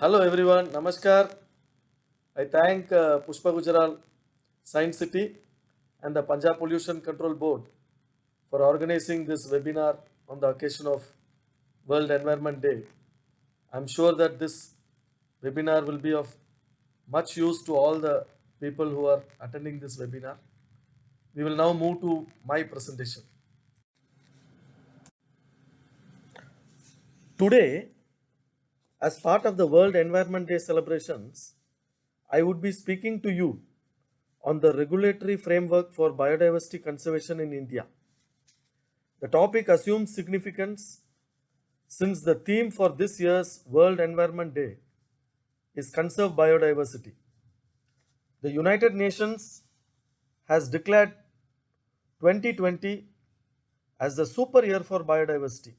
Hello everyone, Namaskar. I thank Pushpa Gujaral Science City and the Punjab Pollution Control Board for organizing this webinar on the occasion of World Environment Day. I'm sure that this webinar will be of much use to all the people who are attending this webinar. We will now move to my presentation. Today, as part of the World Environment Day celebrations, I would be speaking to you on the regulatory framework for biodiversity conservation in India. The topic assumes significance since the theme for this year's World Environment Day is Conserve Biodiversity. The United Nations has declared 2020 as the super year for biodiversity.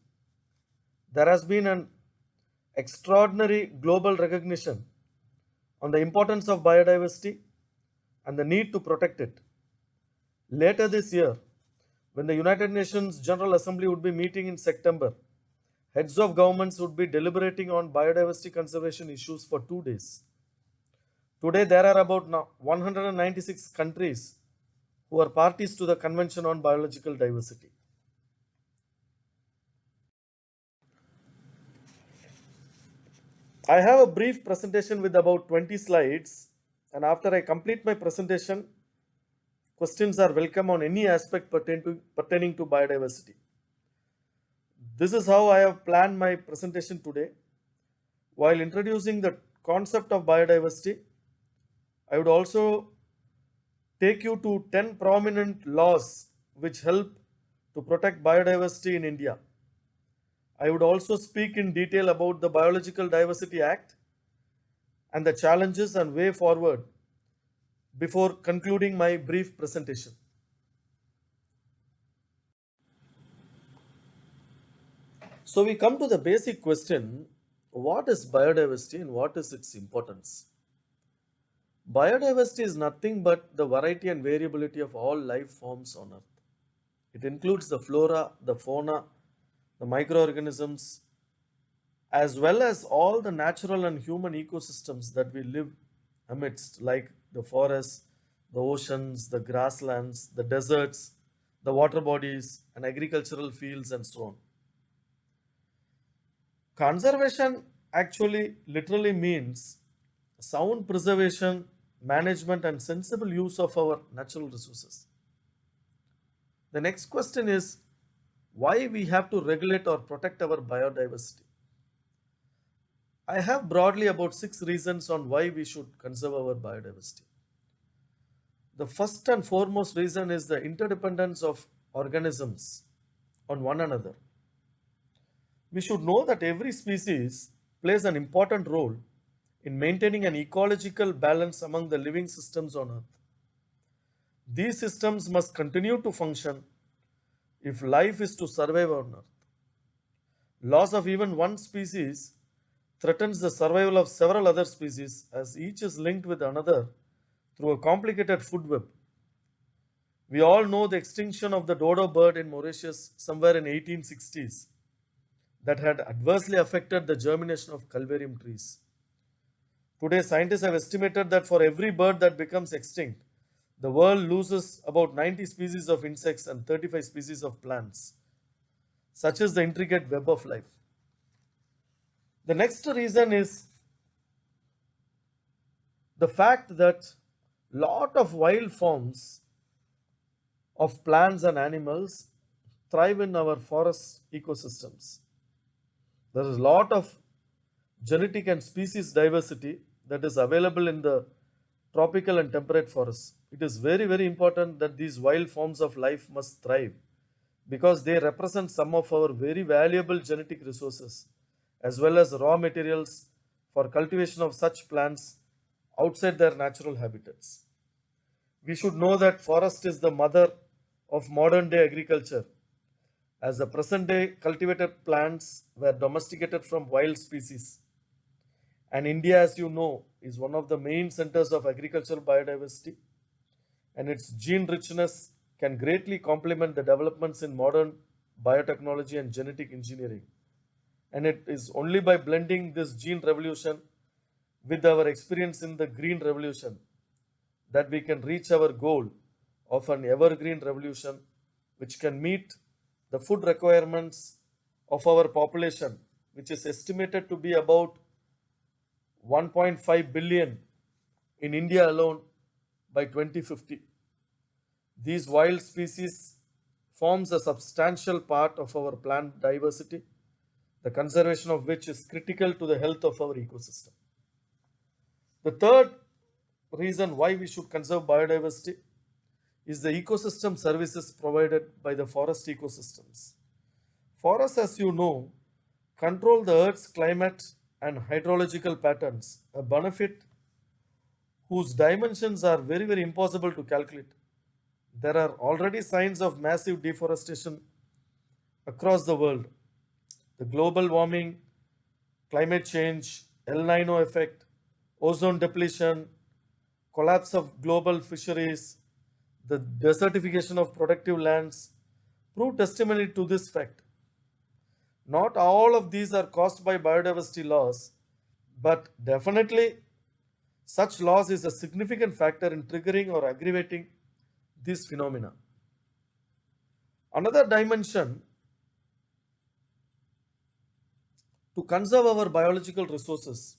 There has been an extraordinary global recognition on the importance of biodiversity and the need to protect it. Later this year, when the United Nations General Assembly would be meeting in September, heads of governments would be deliberating on biodiversity conservation issues for 2 days. Today, there are about 196 countries who are parties to the Convention on Biological Diversity. I have a brief presentation with about 20 slides, and after I complete my presentation, questions are welcome on any aspect pertaining to biodiversity. This is how I have planned my presentation today. While introducing the concept of biodiversity, I would also take you to 10 prominent laws which help to protect biodiversity in India. I would also speak in detail about the Biological Diversity Act and the challenges and way forward before concluding my brief presentation. So we come to the basic question, what is biodiversity and what is its importance? Biodiversity is nothing but the variety and variability of all life forms on Earth. It includes the flora, the fauna, the microorganisms, as well as all the natural and human ecosystems that we live amidst, like the forests, the oceans, the grasslands, the deserts, the water bodies, and agricultural fields, and so on. Conservation actually literally means sound preservation, management, and sensible use of our natural resources. The next question is why we have to regulate or protect our biodiversity. I have broadly about 6 reasons on why we should conserve our biodiversity. The first and foremost reason is the interdependence of organisms on one another. We should know that every species plays an important role in maintaining an ecological balance among the living systems on Earth. These systems must continue to function if life is to survive on Earth. Loss of even one species threatens the survival of several other species as each is linked with another through a complicated food web. We all know the extinction of the dodo bird in Mauritius somewhere in 1860s that had adversely affected the germination of calvarium trees. Today, scientists have estimated that for every bird that becomes extinct, the world loses about 90 species of insects and 35 species of plants. Such is the intricate web of life. The next reason is the fact that lot of wild forms of plants and animals thrive in our forest ecosystems. There is a lot of genetic and species diversity that is available in the tropical and temperate forests. It is very, very important that these wild forms of life must thrive because they represent some of our very valuable genetic resources as well as raw materials for cultivation of such plants outside their natural habitats. We should know that forest is the mother of modern day agriculture, as the present day cultivated plants were domesticated from wild species. And India, as you know, is one of the main centers of agricultural biodiversity, and its gene richness can greatly complement the developments in modern biotechnology and genetic engineering. And it is only by blending this gene revolution with our experience in the green revolution that we can reach our goal of an evergreen revolution which can meet the food requirements of our population, which is estimated to be about 1.5 billion in India alone by 2050. These wild species forms a substantial part of our plant diversity, the conservation of which is critical to the health of our ecosystem. The third reason why we should conserve biodiversity is the ecosystem services provided by the forest ecosystems. Forests, as you know, control the Earth's climate and hydrological patterns, a benefit whose dimensions are very impossible to calculate. There are already signs of massive deforestation across the world. The global warming, climate change, El Nino effect, ozone depletion, collapse of global fisheries, the desertification of productive lands prove testimony to this fact. Not all of these are caused by biodiversity loss, but definitely such loss is a significant factor in triggering or aggravating these phenomena. Another dimension to conserve our biological resources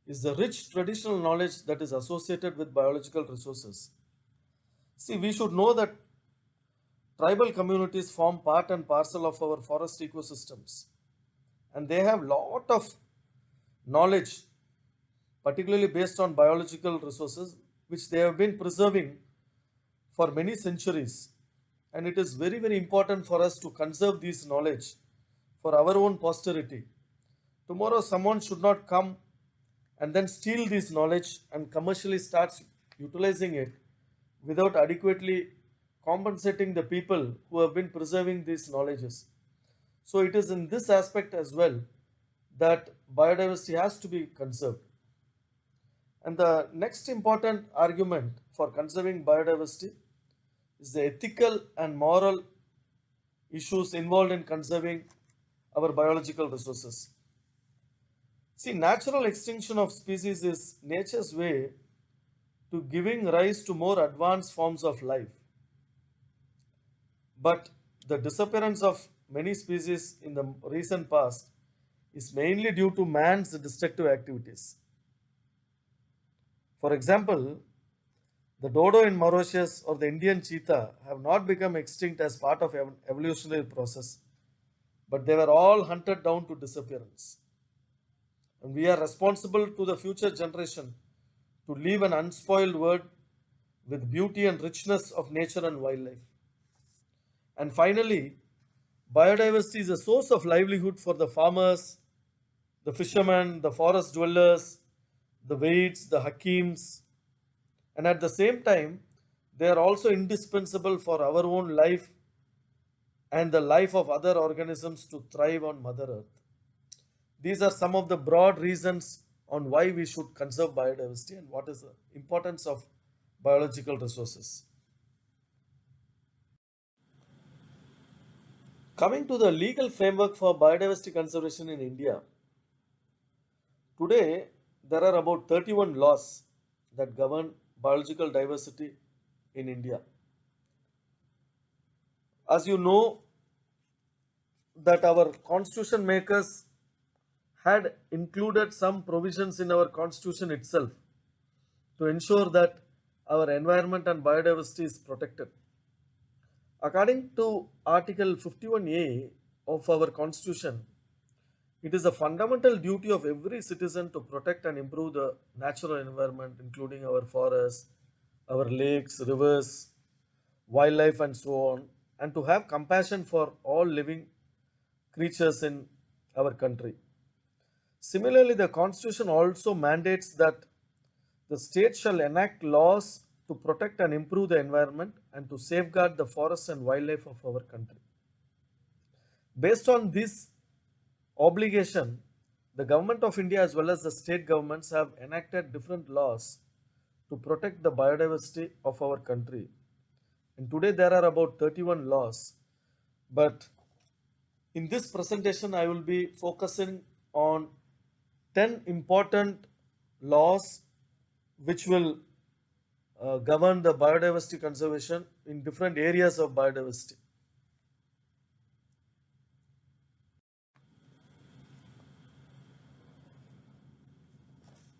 is the rich traditional knowledge that is associated with biological resources. See, we should know that tribal communities form part and parcel of our forest ecosystems, and they have lot of knowledge, particularly based on biological resources, which they have been preserving for many centuries. And it is very important for us to conserve this knowledge for our own posterity. Tomorrow, someone should not come and then steal this knowledge and commercially starts utilizing it without adequately compensating the people who have been preserving these knowledges. So it is in this aspect as well that biodiversity has to be conserved. And the next important argument for conserving biodiversity is the ethical and moral issues involved in conserving our biological resources. See, natural extinction of species is nature's way to giving rise to more advanced forms of life. But the disappearance of many species in the recent past is mainly due to man's destructive activities. For example, the dodo in Mauritius or the Indian cheetah have not become extinct as part of evolutionary process, but they were all hunted down to disappearance. And we are responsible to the future generation to leave an unspoiled world with beauty and richness of nature and wildlife. And finally, biodiversity is a source of livelihood for the farmers, the fishermen, the forest dwellers, the Vaids, the Hakims, and at the same time, they are also indispensable for our own life and the life of other organisms to thrive on Mother Earth. These are some of the broad reasons on why we should conserve biodiversity and what is the importance of biological resources. Coming to the legal framework for biodiversity conservation in India, today there are about 31 laws that govern biological diversity in India. As you know, that our constitution makers had included some provisions in our constitution itself to ensure that our environment and biodiversity is protected. According to Article 51A of our constitution, it is a fundamental duty of every citizen to protect and improve the natural environment, including our forests, our lakes, rivers, wildlife, and so on, and to have compassion for all living creatures in our country. Similarly, the Constitution also mandates that the state shall enact laws to protect and improve the environment and to safeguard the forests and wildlife of our country. Based on this obligation, the Government of India as well as the state governments have enacted different laws to protect the biodiversity of our country. And today there are about 31 laws, but in this presentation I will be focusing on 10 important laws which will govern the biodiversity conservation in different areas of biodiversity.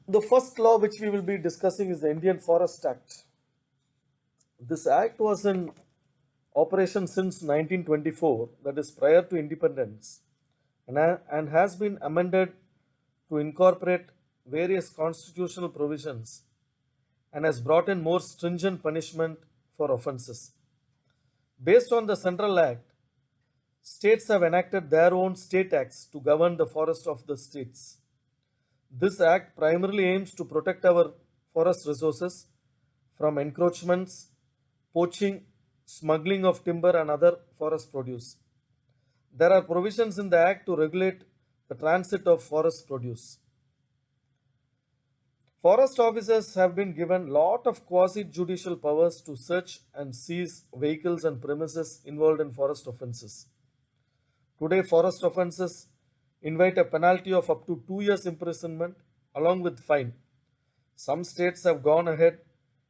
The first law which we will be discussing is the Indian Forest Act. This act was in operation since 1924, that is prior to independence, and has been amended to incorporate various constitutional provisions and has brought in more stringent punishment for offences. Based on the Central Act, states have enacted their own state acts to govern the forest of the states. This act primarily aims to protect our forest resources from encroachments, poaching, smuggling of timber, and other forest produce. There are provisions in the Act to regulate the transit of forest produce. Forest officers have been given lot of quasi-judicial powers to search and seize vehicles and premises involved in forest offences. Today, forest offences invite a penalty of up to 2 years imprisonment along with fine. Some states have gone ahead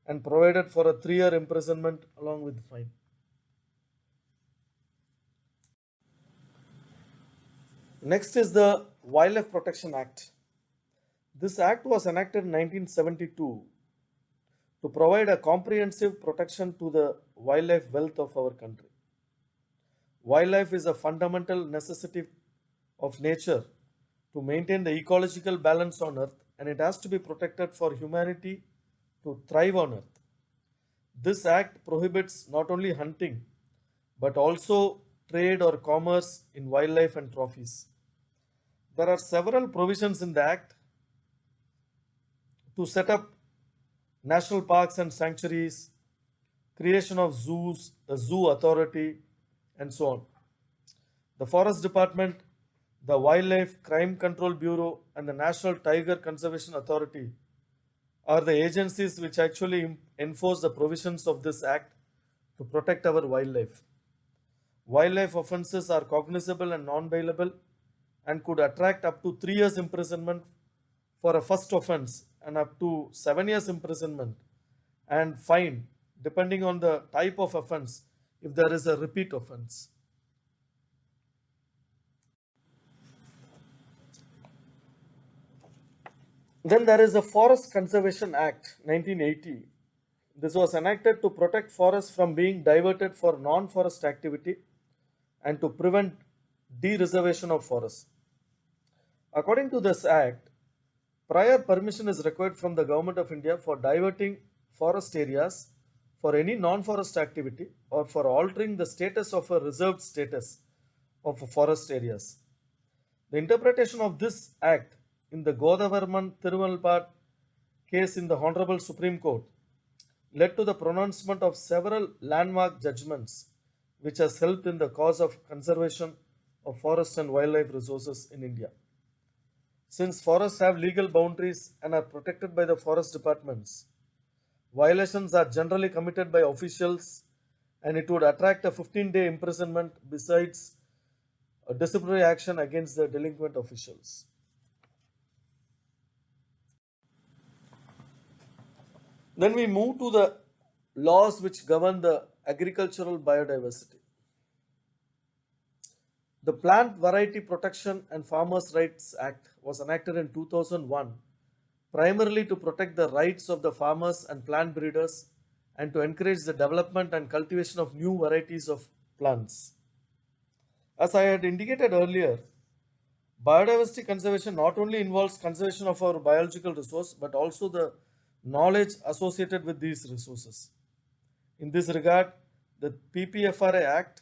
and provided for a 3-year imprisonment along with fine. Next is the Wildlife Protection Act. This act was enacted in 1972 to provide a comprehensive protection to the wildlife wealth of our country. Wildlife is a fundamental necessity of nature to maintain the ecological balance on earth, and it has to be protected for humanity to thrive on earth. This act prohibits not only hunting but also trade or commerce in wildlife and trophies. There are several provisions in the act to set up national parks and sanctuaries, creation of zoos, a zoo authority, and so on. The Forest Department, the Wildlife Crime Control Bureau, and the National Tiger Conservation Authority are the agencies which actually enforce the provisions of this act to protect our wildlife. Wildlife offences are cognizable and non-bailable and could attract up to 3 years imprisonment for a first offence and up to 7 years imprisonment and fine depending on the type of offence if there is a repeat offence. Then there is the Forest Conservation Act 1980. This was enacted to protect forests from being diverted for non-forest activity and to prevent de-reservation of forests. According to this act, prior permission is required from the Government of India for diverting forest areas for any non-forest activity or for altering the status of a reserved status of forest areas. The interpretation of this act in the Godavarman Thirumalpad case in the Honorable Supreme Court led to the pronouncement of several landmark judgments which has helped in the cause of conservation of forest and wildlife resources in India. Since forests have legal boundaries and are protected by the forest departments, violations are generally committed by officials and it would attract a 15-day imprisonment besides a disciplinary action against the delinquent officials. Then we move to the laws which govern the agricultural biodiversity. The Plant Variety Protection and Farmers' Rights Act was enacted in 2001 primarily to protect the rights of the farmers and plant breeders and to encourage the development and cultivation of new varieties of plants. As I had indicated earlier, biodiversity conservation not only involves conservation of our biological resource but also the knowledge associated with these resources. In this regard, the PPFRA Act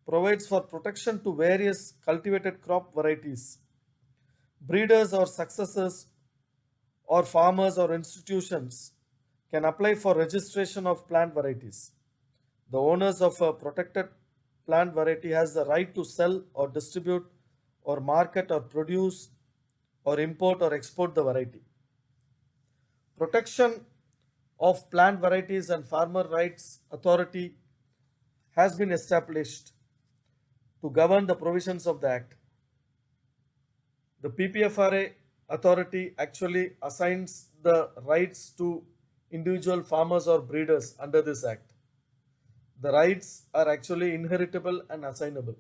provides for protection to various cultivated crop varieties. Breeders or successors or farmers or institutions can apply for registration of plant varieties. The owners of a protected plant variety has the right to sell or distribute or market or produce or import or export the variety. Protection of Plant Varieties and Farmer Rights Authority has been established to govern the provisions of the Act. The PPFRA authority actually assigns the rights to individual farmers or breeders under this act. The rights are actually inheritable and assignable.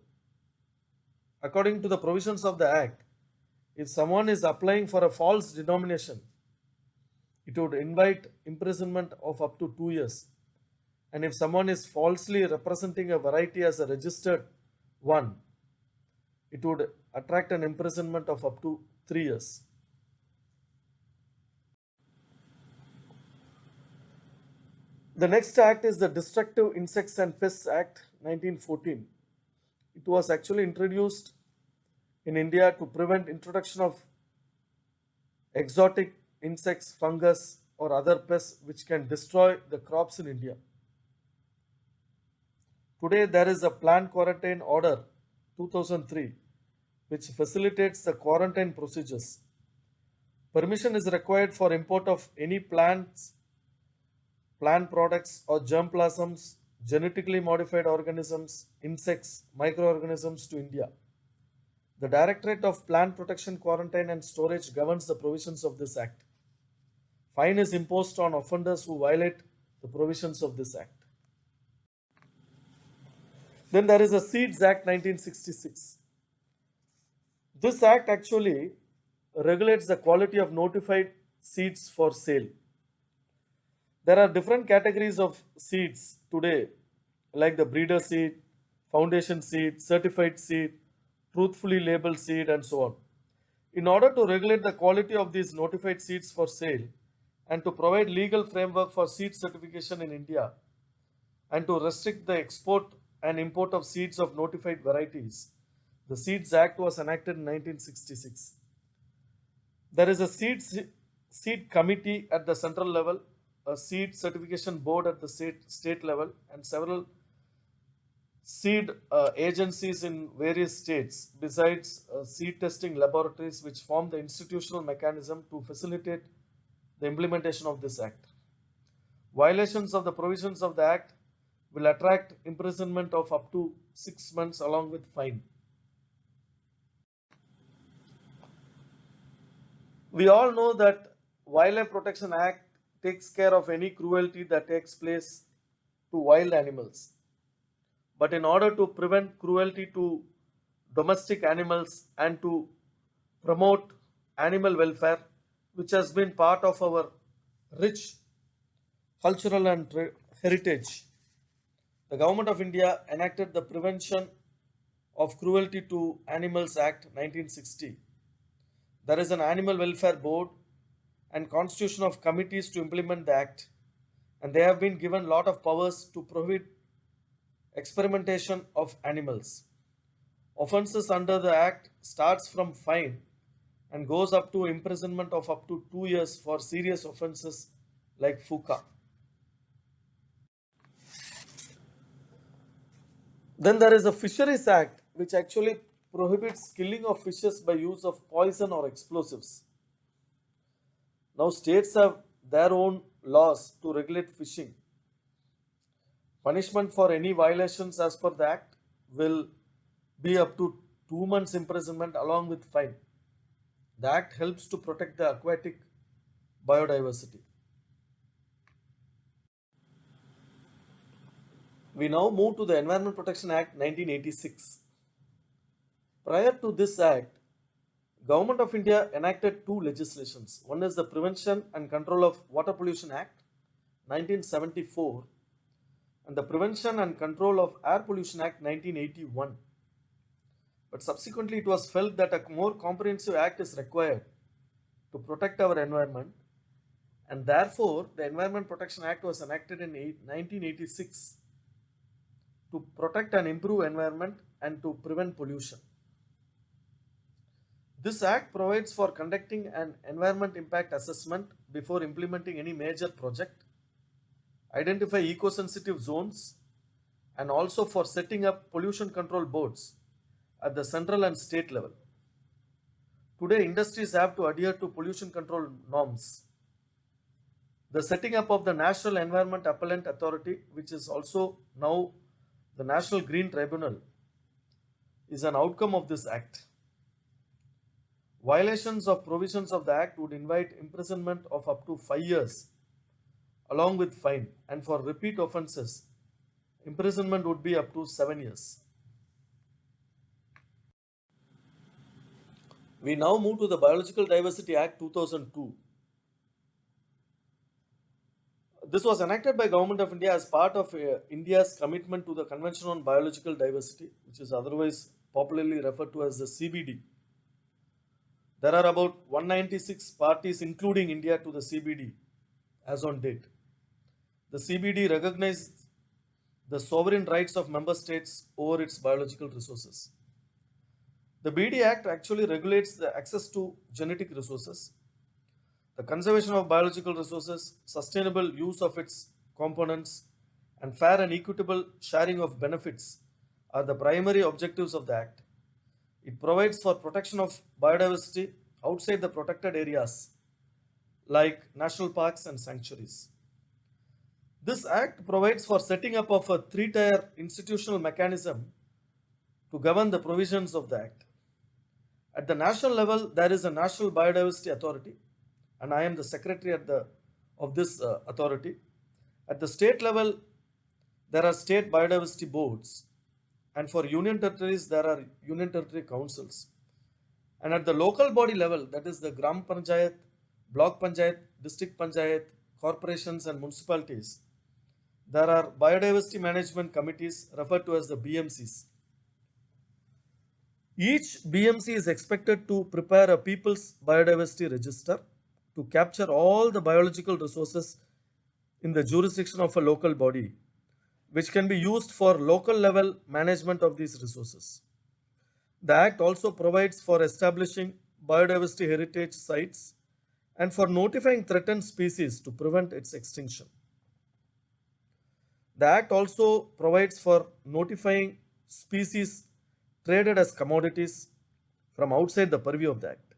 According to the provisions of the act, if someone is applying for a false denomination, it would invite imprisonment of up to 2 years. And if someone is falsely representing a variety as a registered one, it would attract an imprisonment of up to 3 years. The next act is the Destructive Insects and Pests Act 1914. It was actually introduced in India to prevent introduction of exotic insects, fungus or other pests which can destroy the crops in India. Today there is a plant quarantine order 2003 which facilitates the quarantine procedures. Permission is required for import of any plants, plant products or germplasms, genetically modified organisms, insects, microorganisms to India. The Directorate of Plant Protection, Quarantine and Storage governs the provisions of this act. Fine is imposed on offenders who violate the provisions of this act. Then there is a Seeds Act 1966. This act actually regulates the quality of notified seeds for sale. There are different categories of seeds today, like the breeder seed, foundation seed, certified seed, truthfully labeled seed, and so on. In order to regulate the quality of these notified seeds for sale and to provide legal framework for seed certification in India and to restrict the export and import of seeds of notified varieties, the Seeds Act was enacted in 1966. There is a seed committee at the central level, a seed certification board at the state level, and several seed agencies in various states, besides seed testing laboratories, which form the institutional mechanism to facilitate the implementation of this act. Violations of the provisions of the act will attract imprisonment of up to 6 months along with fine. We all know that Wildlife Protection Act takes care of any cruelty that takes place to wild animals. But in order to prevent cruelty to domestic animals and to promote animal welfare, which has been part of our rich cultural and heritage, the Government of India enacted the Prevention of Cruelty to Animals Act 1960. There is an Animal Welfare Board and constitution of committees to implement the act, and they have been given lot of powers to prohibit experimentation of animals. Offences under the act starts from fine and goes up to imprisonment of up to 2 years for serious offences like FUCA. Then there is a Fisheries Act which actually prohibits killing of fishes by use of poison or explosives. Now states have their own laws to regulate fishing. Punishment for any violations as per the act will be up to 2 months imprisonment along with fine. The act helps to protect the aquatic biodiversity. We now move to the Environment Protection Act 1986. Prior to this act, Government of India enacted two legislations. One is the Prevention and Control of Water Pollution Act 1974 and the Prevention and Control of Air Pollution Act 1981. But subsequently it was felt that a more comprehensive act is required to protect our environment, and therefore the Environment Protection Act was enacted in 1986 to protect and improve environment and to prevent pollution. This act provides for conducting an environment impact assessment before implementing any major project, identify eco-sensitive zones, and also for setting up pollution control boards at the central and state level. Today, industries have to adhere to pollution control norms. The setting up of the National Environment Appellant Authority, which is also now the National Green Tribunal, is an outcome of this act. Violations of provisions of the Act would invite imprisonment of up to 5 years along with fine, and for repeat offences, imprisonment would be up to 7 years. We now move to the Biological Diversity Act 2002. This was enacted by Government of India as part of India's commitment to the Convention on Biological Diversity, which is otherwise popularly referred to as the CBD. There are about 196 parties including India to the CBD as on date. The CBD recognizes the sovereign rights of member states over its biological resources. The BD Act actually regulates the access to genetic resources, the conservation of biological resources, sustainable use of its components, and fair and equitable sharing of benefits are the primary objectives of the Act. It provides for protection of biodiversity outside the protected areas like national parks and sanctuaries. This Act provides for setting up of a three-tier institutional mechanism to govern the provisions of the Act. At the national level, there is a National Biodiversity Authority, and I am the secretary of this authority. At the state level, there are state biodiversity boards, and for union territories, there are union territory councils. And at the local body level, that is the Gram Panchayat, Block Panchayat, District Panchayat, corporations and municipalities, there are biodiversity management committees referred to as the BMCs. Each BMC is expected to prepare a People's Biodiversity Register to capture all the biological resources in the jurisdiction of a local body, which can be used for local level management of these resources. The Act also provides for establishing biodiversity heritage sites and for notifying threatened species to prevent its extinction. The Act also provides for notifying species traded as commodities from outside the purview of the Act.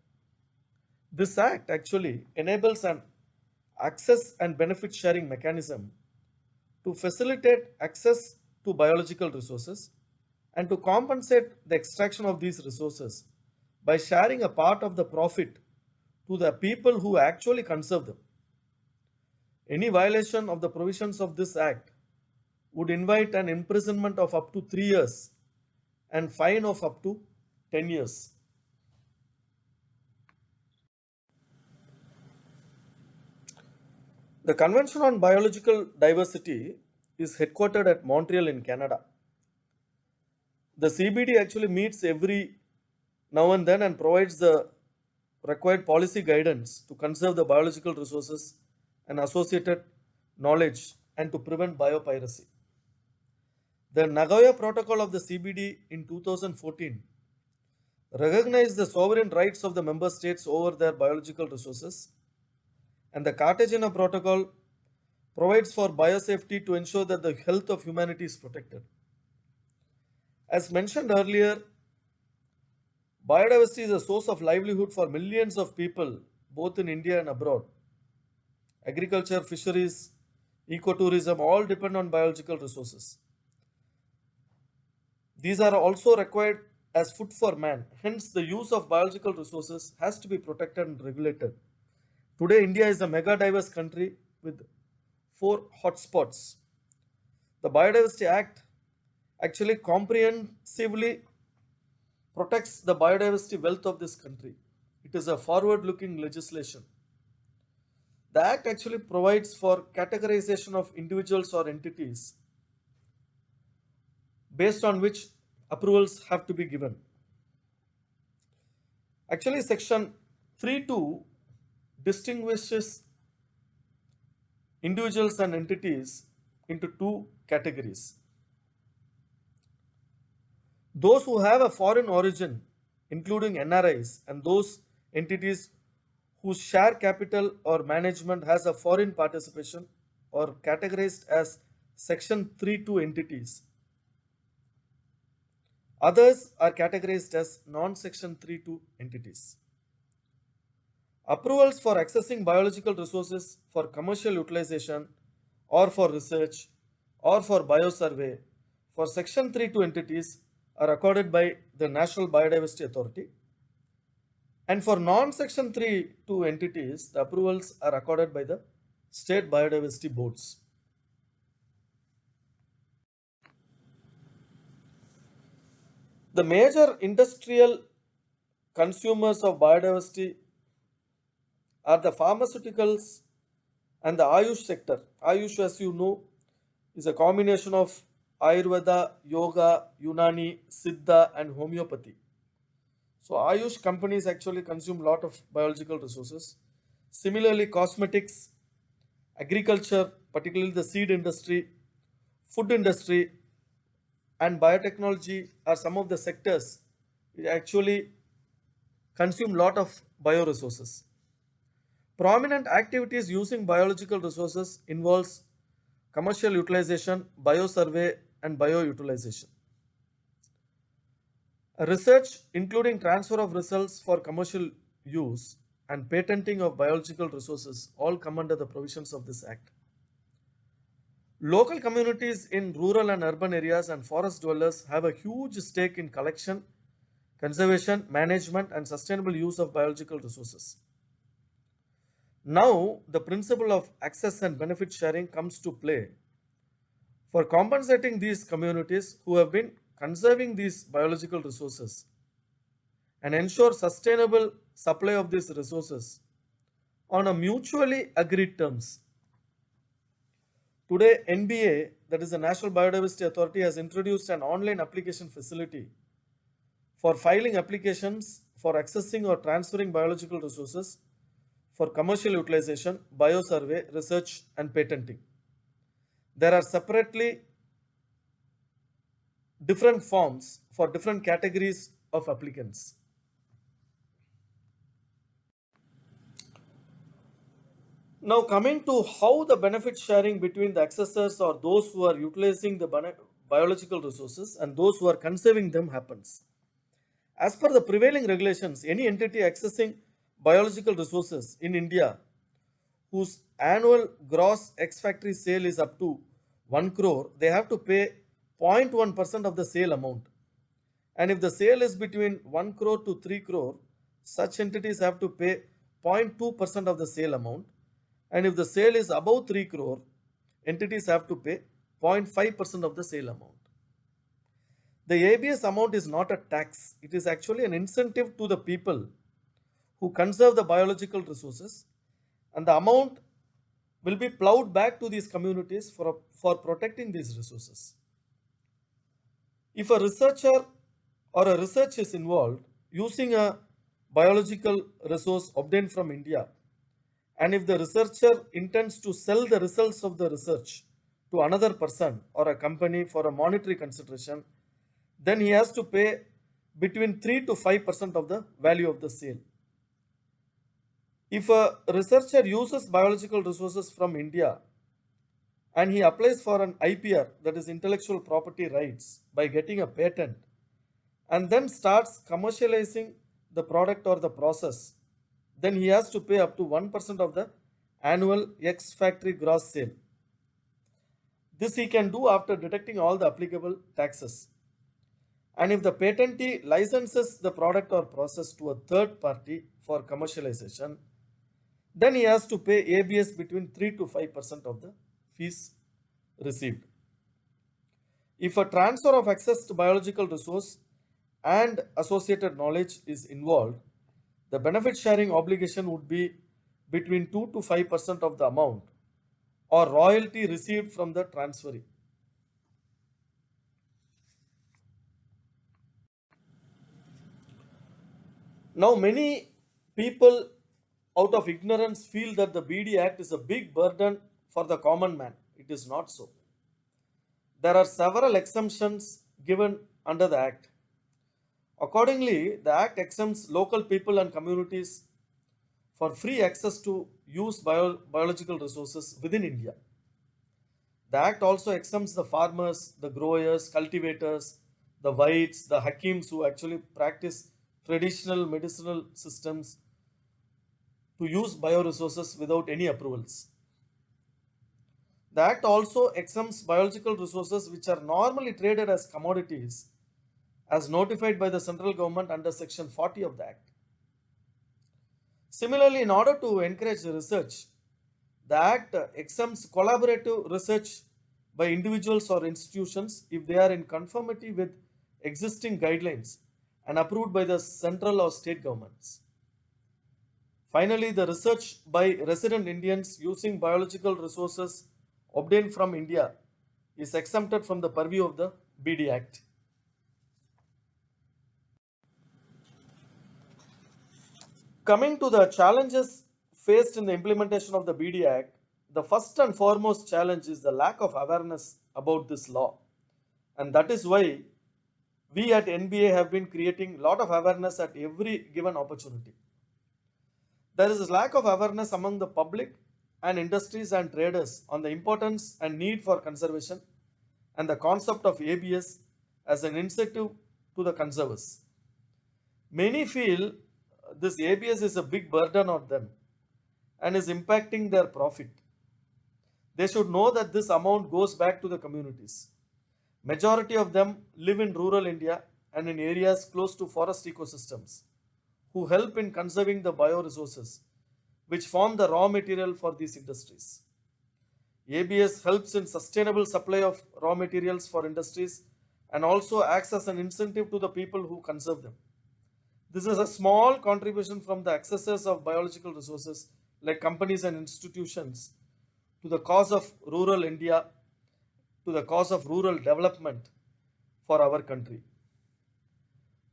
This Act actually enables an access and benefit sharing mechanism to facilitate access to biological resources and to compensate the extraction of these resources by sharing a part of the profit to the people who actually conserve them. Any violation of the provisions of this Act would invite an imprisonment of up to 3 years and fine of up to 10 years. The Convention on Biological Diversity is headquartered at Montreal in Canada. The CBD actually meets every now and then and provides the required policy guidance to conserve the biological resources and associated knowledge and to prevent biopiracy. The Nagoya Protocol of the CBD in 2014 recognized the sovereign rights of the member states over their biological resources, and the Cartagena Protocol provides for biosafety to ensure that the health of humanity is protected. As mentioned earlier, biodiversity is a source of livelihood for millions of people both in India and abroad. Agriculture, fisheries, ecotourism all depend on biological resources. These are also required as food for man. Hence, the use of biological resources has to be protected and regulated. Today, India is a mega diverse country with 4 hotspots. The Biodiversity Act actually comprehensively protects the biodiversity wealth of this country. It is a forward-looking legislation. The Act actually provides for categorization of individuals or entities based on which approvals have to be given. Actually, Section 3.2 distinguishes individuals and entities into 2 categories. Those who have a foreign origin, including NRIs, and those entities whose share capital or management has a foreign participation are categorized as Section 3.2 entities. Others are categorized as non-Section 3.2 entities. Approvals for accessing biological resources for commercial utilization or for research or for biosurvey for Section 3.2 entities are accorded by the National Biodiversity Authority, And for non-section 3 2 entities, the approvals are accorded by the state biodiversity boards. The major industrial consumers of biodiversity are the pharmaceuticals and the Ayush sector. Ayush, as you know, is a combination of Ayurveda, Yoga, Unani, Siddha, and homeopathy. So Ayush companies actually consume a lot of biological resources. Similarly, cosmetics, agriculture, particularly the seed industry, food industry, and biotechnology are some of the sectors which actually consume a lot of bioresources. Prominent activities using biological resources involves commercial utilization, biosurvey, and bioutilization. Research, including transfer of results for commercial use and patenting of biological resources, all come under the provisions of this Act. Local communities in rural and urban areas and forest dwellers have a huge stake in collection, conservation, management, and sustainable use of biological resources. Now, the principle of access and benefit sharing comes to play for compensating these communities who have been conserving these biological resources and ensure sustainable supply of these resources on a mutually agreed terms. Today, NBA, that is the National Biodiversity Authority, has introduced an online application facility for filing applications for accessing or transferring biological resources for commercial utilization, biosurvey, research, and patenting. There are separately different forms for different categories of applicants. Now, coming to how the benefit sharing between the accessors or those who are utilizing the biological resources and those who are conserving them happens. As per the prevailing regulations, any entity accessing biological resources in India whose annual gross ex-factory sale is up to 1 crore, they have to pay 0.1% of the sale amount. And if the sale is between 1 crore to 3 crore, such entities have to pay 0.2% of the sale amount. And if the sale is above 3 crore, entities have to pay 0.5% of the sale amount. The ABS amount is not a tax, it is actually an incentive to the people who conserve the biological resources, and the amount will be plowed back to these communities for protecting these resources. If a researcher or a research is involved using a biological resource obtained from India, and if the researcher intends to sell the results of the research to another person or a company for a monetary consideration, then he has to pay between 3 to 5% of the value of the sale. If a researcher uses biological resources from India and he applies for an IPR, that is intellectual property rights, by getting a patent, and then starts commercializing the product or the process, then he has to pay up to 1% of the annual ex-factory gross sale. This he can do after deducting all the applicable taxes. And if the patentee licenses the product or process to a third party for commercialization, then he has to pay ABS between 3 to 5% of the fees received. If a transfer of access to biological resource and associated knowledge is involved, the benefit sharing obligation would be between 2 to 5% of the amount or royalty received from the transferee. Now, many people out of ignorance feel that the BD Act is a big burden for the common man. It is not so. There are several exemptions given under the Act. Accordingly, the Act exempts local people and communities for free access to use biological resources within India. The Act also exempts the farmers, the growers, cultivators, the whites, the hakims who actually practice traditional medicinal systems to use bioresources without any approvals. The Act also exempts biological resources which are normally traded as commodities as notified by the central government under Section 40 of the Act. Similarly, in order to encourage research, the Act exempts collaborative research by individuals or institutions if they are in conformity with existing guidelines and approved by the central or state governments. Finally, the research by resident Indians using biological resources obtained from India is exempted from the purview of the BD Act. Coming to the challenges faced in the implementation of the BD Act, the first and foremost challenge is the lack of awareness about this law. And that is why we at NBA have been creating a lot of awareness at every given opportunity. There is a lack of awareness among the public and industries and traders on the importance and need for conservation and the concept of ABS as an incentive to the conservers. Many feel this ABS is a big burden on them and is impacting their profit. They should know that this amount goes back to the communities. Majority of them live in rural India and in areas close to forest ecosystems who help in conserving the bioresources which form the raw material for these industries. ABS helps in sustainable supply of raw materials for industries and also acts as an incentive to the people who conserve them. This is a small contribution from the accessors of biological resources like companies and institutions to the cause of rural India, to the cause of rural development for our country.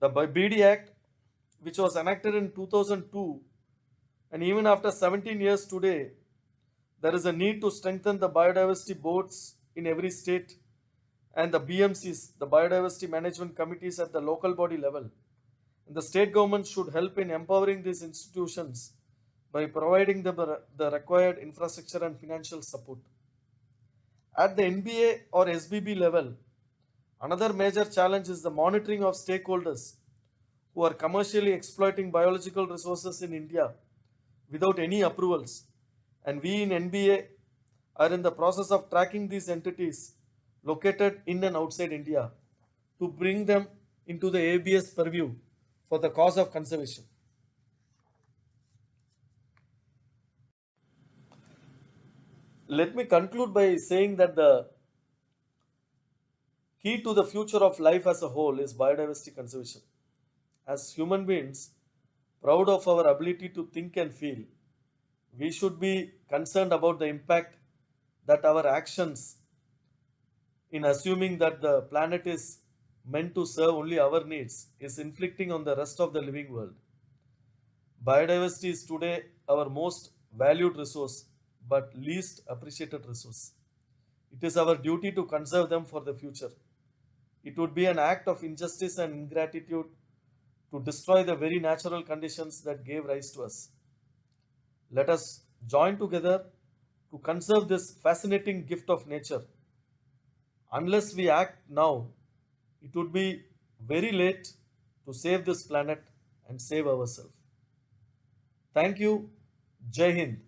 The BD Act, which was enacted in 2002, and even after 17 years today, there is a need to strengthen the biodiversity boards in every state and the BMCs, the biodiversity management committees at the local body level. And the state government should help in empowering these institutions by providing them the required infrastructure and financial support. At the NBA or SBB level, another major challenge is the monitoring of stakeholders who are commercially exploiting biological resources in India without any approvals. And we in NBA are in the process of tracking these entities located in and outside India to bring them into the ABS purview for the cause of conservation. Let me conclude by saying that the key to the future of life as a whole is biodiversity conservation. As human beings, proud of our ability to think and feel, we should be concerned about the impact that our actions in assuming that the planet is meant to serve only our needs is inflicting on the rest of the living world. Biodiversity is today our most valued resource but least appreciated resource. It is our duty to conserve them for the future. It would be an act of injustice and ingratitude to destroy the very natural conditions that gave rise to us. Let us join together to conserve this fascinating gift of nature. Unless we act now, it would be very late to save this planet and save ourselves. Thank you. Jai Hind.